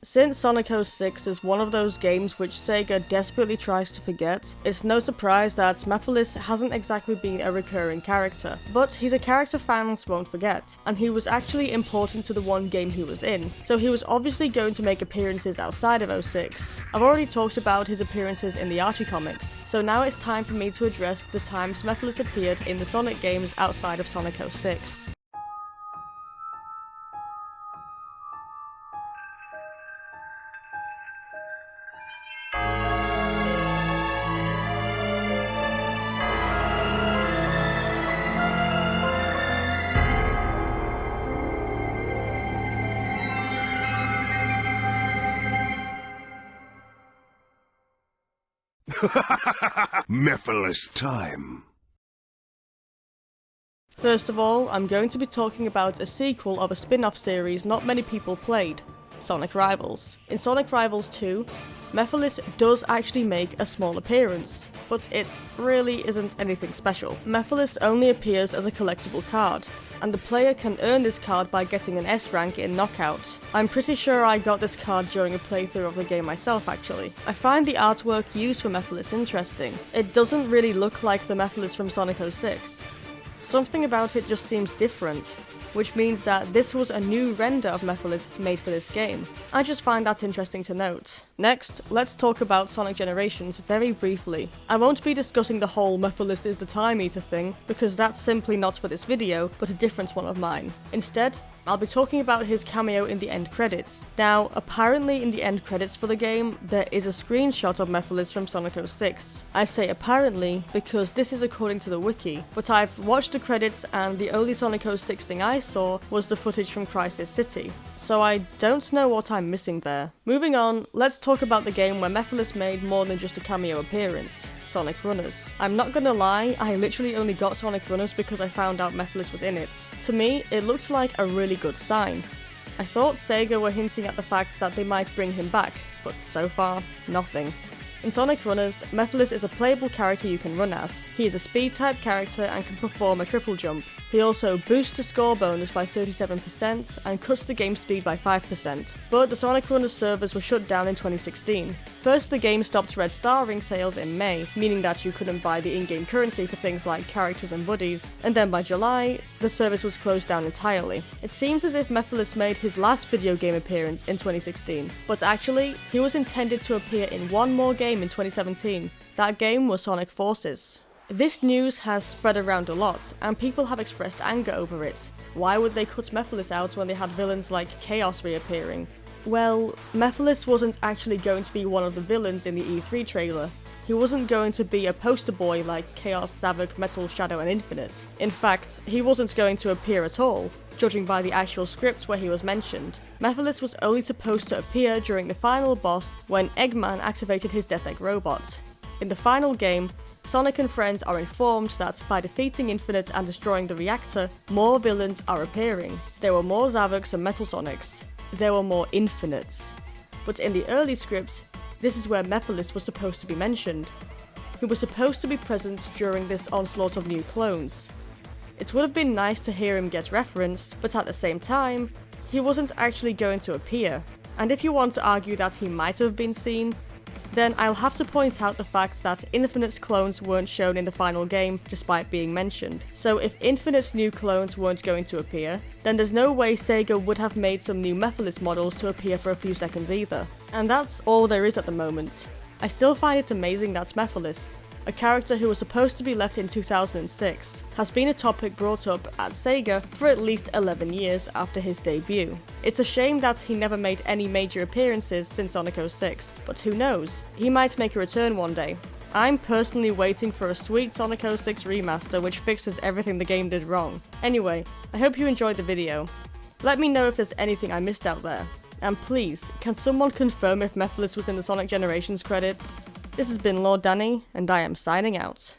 Since Sonic 06 is one of those games which Sega desperately tries to forget, it's no surprise that Mephiles hasn't exactly been a recurring character, but he's a character fans won't forget, and he was actually important to the one game he was in, so he was obviously going to make appearances outside of 06. I've already talked about his appearances in the Archie comics, so now it's time for me to address the times Mephiles appeared in the Sonic games outside of Sonic 06. Mephiles time. First of all, I'm going to be talking about a sequel of a spin-off series not many people played, Sonic Rivals. In Sonic Rivals 2, Mephiles does actually make a small appearance, but it really isn't anything special. Mephiles only appears as a collectible card, and the player can earn this card by getting an S rank in Knockout. I'm pretty sure I got this card during a playthrough of the game myself actually. I find the artwork used for Mephiles interesting. It doesn't really look like the Mephiles from Sonic 06. Something about it just seems different, which means that this was a new render of Mephiles made for this game. I just find that interesting to note. Next, let's talk about Sonic Generations very briefly. I won't be discussing the whole Mephiles is the Time Eater thing, because that's simply not for this video, but a different one of mine. Instead, I'll be talking about his cameo in the end credits. Now, apparently in the end credits for the game, there is a screenshot of Mephiles from Sonic 06. I say apparently because this is according to the wiki, but I've watched the credits and the only Sonic 06 thing I saw was the footage from Crisis City. So I don't know what I'm missing there. Moving on, let's talk about the game where Mephiles made more than just a cameo appearance. Sonic Runners. I'm not gonna lie, I literally only got Sonic Runners because I found out Mephiles was in it. To me, it looked like a really good sign. I thought Sega were hinting at the fact that they might bring him back, but so far, nothing. In Sonic Runners, Mephiles is a playable character you can run as. He is a speed-type character and can perform a triple jump. He also boosts the score bonus by 37% and cuts the game speed by 5%, but the Sonic Runners servers were shut down in 2016. First, the game stopped Red Star ring sales in May, meaning that you couldn't buy the in-game currency for things like characters and buddies, and then by July, the service was closed down entirely. It seems as if Mephiles made his last video game appearance in 2016, but actually, he was intended to appear in one more game in 2017. That game was Sonic Forces. This news has spread around a lot, and people have expressed anger over it. Why would they cut Mephiles out when they had villains like Chaos reappearing? Well, Mephiles wasn't actually going to be one of the villains in the E3 trailer. He wasn't going to be a poster boy like Chaos, Zavok, Metal, Shadow and Infinite. In fact, he wasn't going to appear at all, judging by the actual script where he was mentioned. Mephiles was only supposed to appear during the final boss when Eggman activated his Death Egg robot. In the final game, Sonic and friends are informed that by defeating Infinite and destroying the Reactor, more villains are appearing. There were more Zavoks and Metal Sonics. There were more Infinites. But in the early script, this is where Mephiles was supposed to be mentioned. He was supposed to be present during this onslaught of new clones. It would have been nice to hear him get referenced, but at the same time, he wasn't actually going to appear. And if you want to argue that he might have been seen, then I'll have to point out the fact that Infinite's clones weren't shown in the final game despite being mentioned. So if Infinite's new clones weren't going to appear, then there's no way Sega would have made some new Mephiles models to appear for a few seconds either. And that's all there is at the moment. I still find it amazing that Mephiles, a character who was supposed to be left in 2006, has been a topic brought up at Sega for at least 11 years after his debut. It's a shame that he never made any major appearances since Sonic 06, but who knows, he might make a return one day. I'm personally waiting for a sweet Sonic 06 remaster which fixes everything the game did wrong. Anyway, I hope you enjoyed the video. Let me know if there's anything I missed out there. And please, can someone confirm if Mephiles was in the Sonic Generations credits? This has been Lord Danny, and I am signing out.